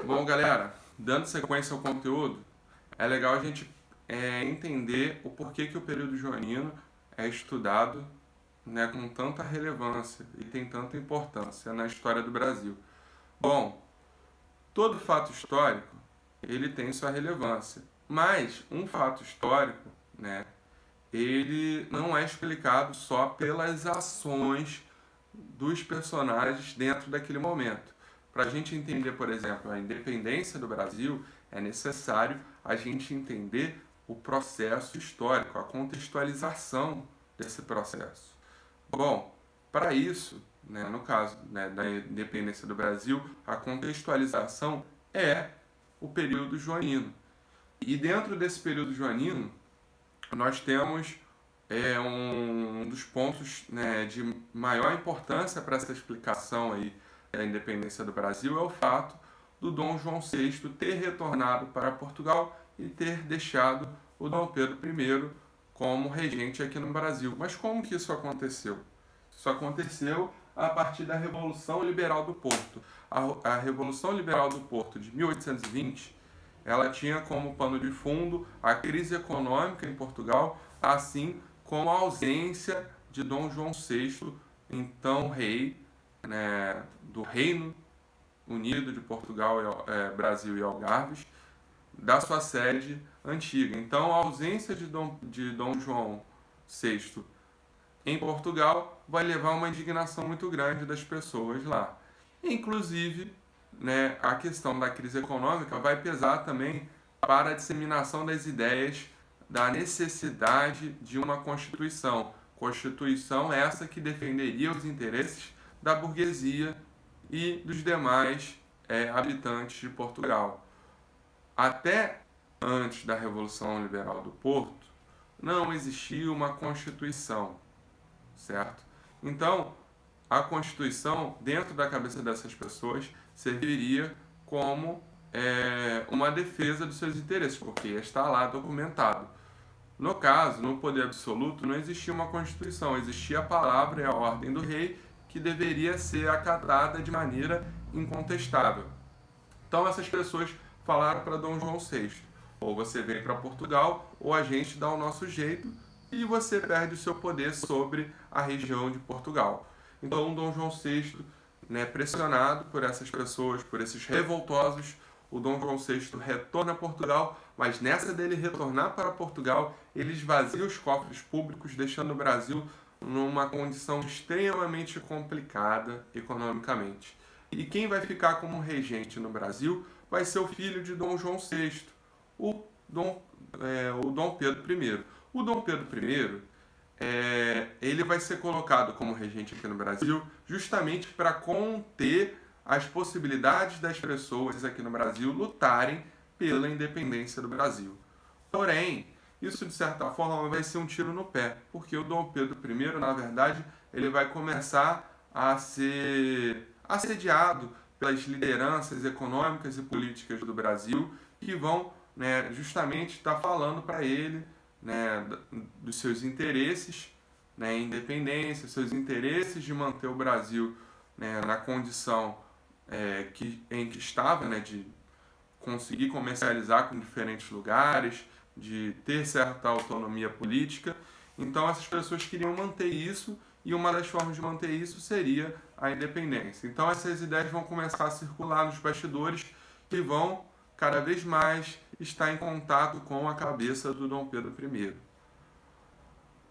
Bom, galera, dando sequência ao conteúdo, é legal a gente entender o porquê que o período joanino é estudado, né, com tanta relevância e tem tanta importância na história do Brasil. Bom, todo fato histórico ele tem sua relevância, mas um fato histórico, né, ele não é explicado só pelas ações dos personagens dentro daquele momento. Para a gente entender, por exemplo, a independência do Brasil, é necessário a gente entender o processo histórico, a contextualização desse processo. Bom, para isso, né, no caso, né, da independência do Brasil, a contextualização é o período joanino. E dentro desse período joanino, nós temos um dos pontos, né, de maior importância para essa explicação aí da independência do Brasil é o fato do Dom João VI ter retornado para Portugal e ter deixado o Dom Pedro I como regente aqui no Brasil. Mas como que isso aconteceu? Isso aconteceu a partir da Revolução Liberal do Porto. A Revolução Liberal do Porto de 1820, ela tinha como pano de fundo a crise econômica em Portugal, assim como a ausência de Dom João VI, então rei, né, do Reino Unido de Portugal, Brasil e Algarves, da sua sede antiga. Então, a ausência de Dom João VI em Portugal vai levar a uma indignação muito grande das pessoas lá. Inclusive, né, a questão da crise econômica vai pesar também para a disseminação das ideias da necessidade de uma Constituição. Constituição essa que defenderia os interesses da burguesia e dos demais habitantes de Portugal. Até antes da Revolução Liberal do Porto, não existia uma Constituição, certo? Então, a Constituição, dentro da cabeça dessas pessoas, serviria como uma defesa dos seus interesses, porque está lá documentado. No caso, no poder absoluto, não existia uma Constituição, existia a palavra e a ordem do rei, que deveria ser acatada de maneira incontestável. Então, essas pessoas falaram para Dom João VI, ou você vem para Portugal, ou a gente dá o nosso jeito, e você perde o seu poder sobre a região de Portugal. Então, Dom João VI, né, pressionado por essas pessoas, por esses revoltosos, o Dom João VI retorna a Portugal, mas nessa dele retornar para Portugal, ele esvazia os cofres públicos, deixando o Brasil numa condição extremamente complicada economicamente. E quem vai ficar como regente no Brasil vai ser o filho de Dom João VI, o Dom Pedro I. O Dom Pedro I, ele vai ser colocado como regente aqui no Brasil justamente para conter as possibilidades das pessoas aqui no Brasil lutarem pela independência do Brasil. Porém, isso de certa forma vai ser um tiro no pé, porque o Dom Pedro I, na verdade, ele vai começar a ser assediado pelas lideranças econômicas e políticas do Brasil que vão, né, justamente estar falando para ele, né, dos seus interesses, né, independência, seus interesses de manter o Brasil, né, na condição em que estava, né, de conseguir comercializar com diferentes lugares, de ter certa autonomia política. Então essas pessoas queriam manter isso, e uma das formas de manter isso seria a independência. Então essas ideias vão começar a circular nos bastidores, que vão cada vez mais estar em contato com a cabeça do Dom Pedro I.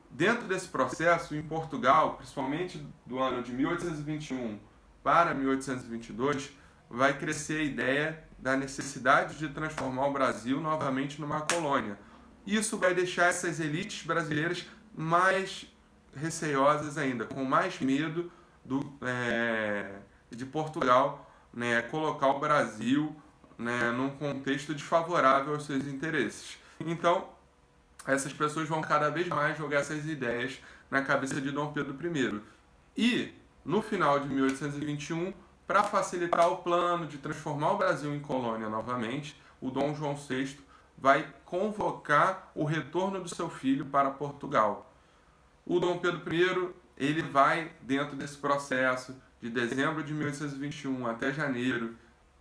Dentro desse processo, em Portugal, principalmente do ano de 1821 para 1822, vai crescer a ideia da necessidade de transformar o Brasil novamente numa colônia. Isso vai deixar essas elites brasileiras mais receiosas ainda, com mais medo de Portugal, né, colocar o Brasil, né, num contexto desfavorável aos seus interesses. Então, essas pessoas vão cada vez mais jogar essas ideias na cabeça de Dom Pedro I. E, no final de 1821, para facilitar o plano de transformar o Brasil em colônia novamente, o Dom João VI vai convocar o retorno do seu filho para Portugal. O Dom Pedro I, ele vai, dentro desse processo, de dezembro de 1821 até janeiro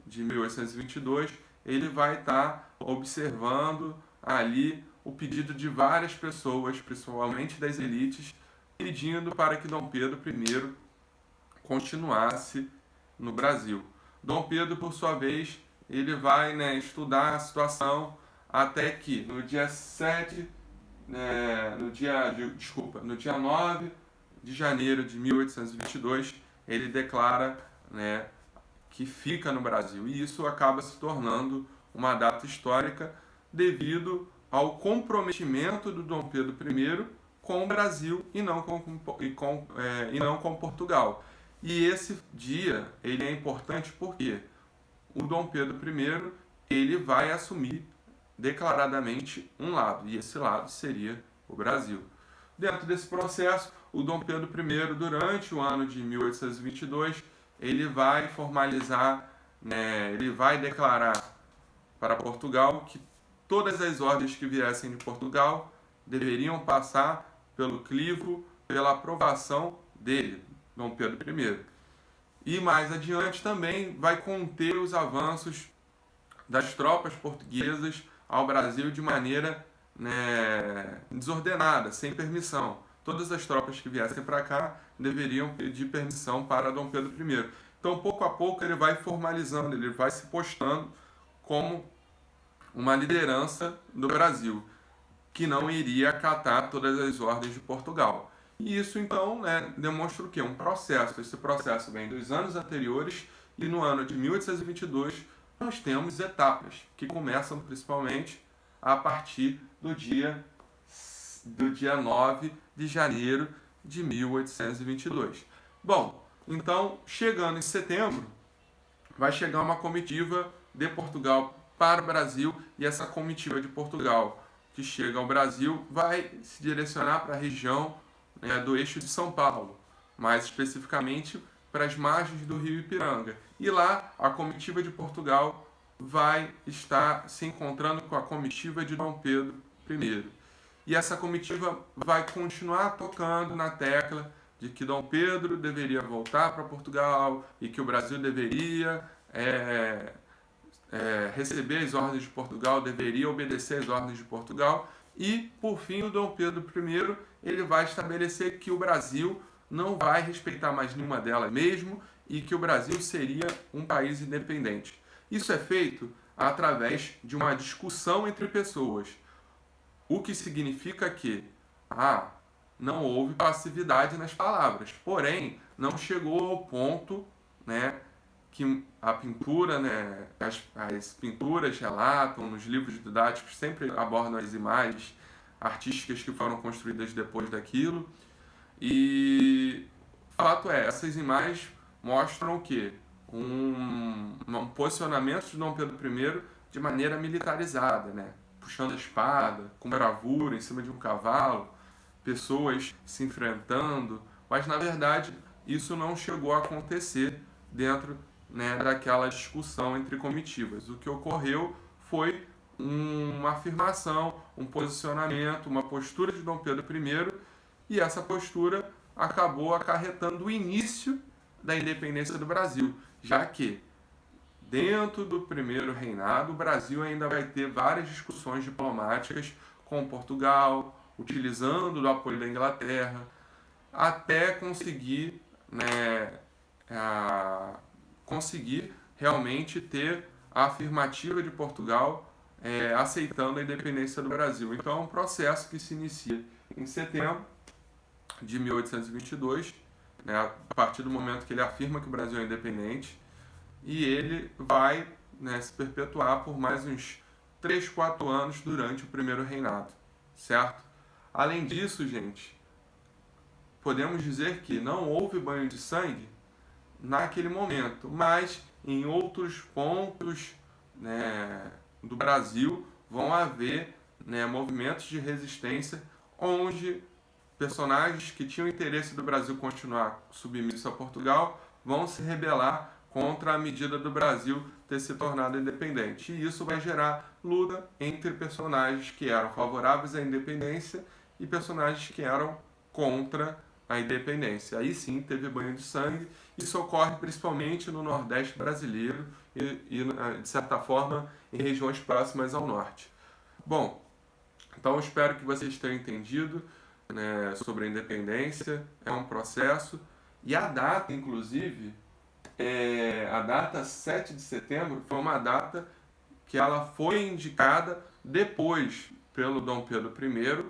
de 1822, ele vai estar observando ali o pedido de várias pessoas, principalmente das elites, pedindo para que Dom Pedro I continuasse no Brasil. Dom Pedro, por sua vez, ele vai, estudar a situação até que no dia 9 de janeiro de 1822, ele declara, que fica no Brasil. E isso acaba se tornando uma data histórica devido ao comprometimento do Dom Pedro I com o Brasil e não com Portugal. E esse dia ele é importante porque o Dom Pedro I ele vai assumir declaradamente um lado, e esse lado seria o Brasil. Dentro desse processo, o Dom Pedro I, durante o ano de 1822, ele vai formalizar, ele vai declarar para Portugal que todas as ordens que viessem de Portugal deveriam passar pelo crivo, pela aprovação dele, Dom Pedro I. E mais adiante também vai conter os avanços das tropas portuguesas ao Brasil de maneira desordenada, sem permissão. Todas as tropas que viessem para cá deveriam pedir permissão para Dom Pedro I. Então, pouco a pouco, ele vai formalizando, ele vai se postando como uma liderança do Brasil, que não iria acatar todas as ordens de Portugal. E isso, então, demonstra o quê? Um processo. Esse processo vem dos anos anteriores e no ano de 1822 nós temos etapas que começam principalmente a partir do dia 9 de janeiro de 1822. Bom, então, chegando em setembro, vai chegar uma comitiva de Portugal para o Brasil, e essa comitiva de Portugal que chega ao Brasil vai se direcionar para a região do eixo de São Paulo, mais especificamente para as margens do rio Ipiranga. E lá a comitiva de Portugal vai estar se encontrando com a comitiva de Dom Pedro I. E essa comitiva vai continuar tocando na tecla de que Dom Pedro deveria voltar para Portugal e que o Brasil deveria receber as ordens de Portugal, deveria obedecer às ordens de Portugal. E, por fim, o Dom Pedro I ele vai estabelecer que o Brasil não vai respeitar mais nenhuma delas mesmo e que o Brasil seria um país independente. Isso é feito através de uma discussão entre pessoas, o que significa que não houve passividade nas palavras, porém não chegou ao ponto que a pintura, as pinturas relatam, nos livros didáticos sempre abordam as imagens artísticas que foram construídas depois daquilo, e o fato é, essas imagens mostram o quê? Um posicionamento de Dom Pedro I de maneira militarizada, puxando a espada, com bravura, em cima de um cavalo, pessoas se enfrentando, mas na verdade isso não chegou a acontecer dentro daquela discussão entre comitivas. O que ocorreu foi uma afirmação, um posicionamento, uma postura de Dom Pedro I, e essa postura acabou acarretando o início da independência do Brasil, já que dentro do primeiro reinado o Brasil ainda vai ter várias discussões diplomáticas com Portugal, utilizando o apoio da Inglaterra, até conseguir conseguir realmente ter a afirmativa de Portugal aceitando a independência do Brasil. Então é um processo que se inicia em setembro de 1822, a partir do momento que ele afirma que o Brasil é independente, e ele vai se perpetuar por mais uns 3, 4 anos durante o primeiro reinado, certo? Além disso, gente, podemos dizer que não houve banho de sangue naquele momento, mas em outros pontos do Brasil vão haver movimentos de resistência onde personagens que tinham interesse do Brasil continuar submisso a Portugal vão se rebelar contra a medida do Brasil ter se tornado independente. E isso vai gerar luta entre personagens que eram favoráveis à independência e personagens que eram contra a independência. Aí sim teve banho de sangue. Isso ocorre principalmente no Nordeste brasileiro e de certa forma, em regiões próximas ao Norte. Bom, então espero que vocês tenham entendido, né, sobre a independência. É um processo. E a data, inclusive, a data 7 de setembro foi uma data que ela foi indicada depois pelo Dom Pedro I,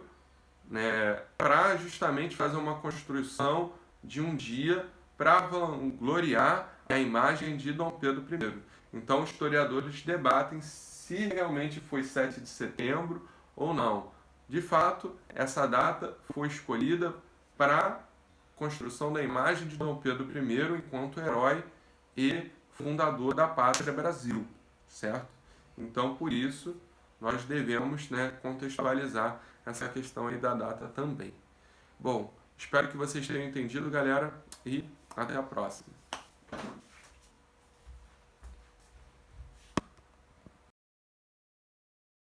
né, para justamente fazer uma construção de um dia para vangloriar a imagem de Dom Pedro I. Então, os historiadores debatem se realmente foi 7 de setembro ou não. De fato, essa data foi escolhida para a construção da imagem de Dom Pedro I enquanto herói e fundador da Pátria Brasil, certo? Então, por isso, nós devemos, né, contextualizar essa questão aí da data também. Bom, espero que vocês tenham entendido, galera, e até a próxima.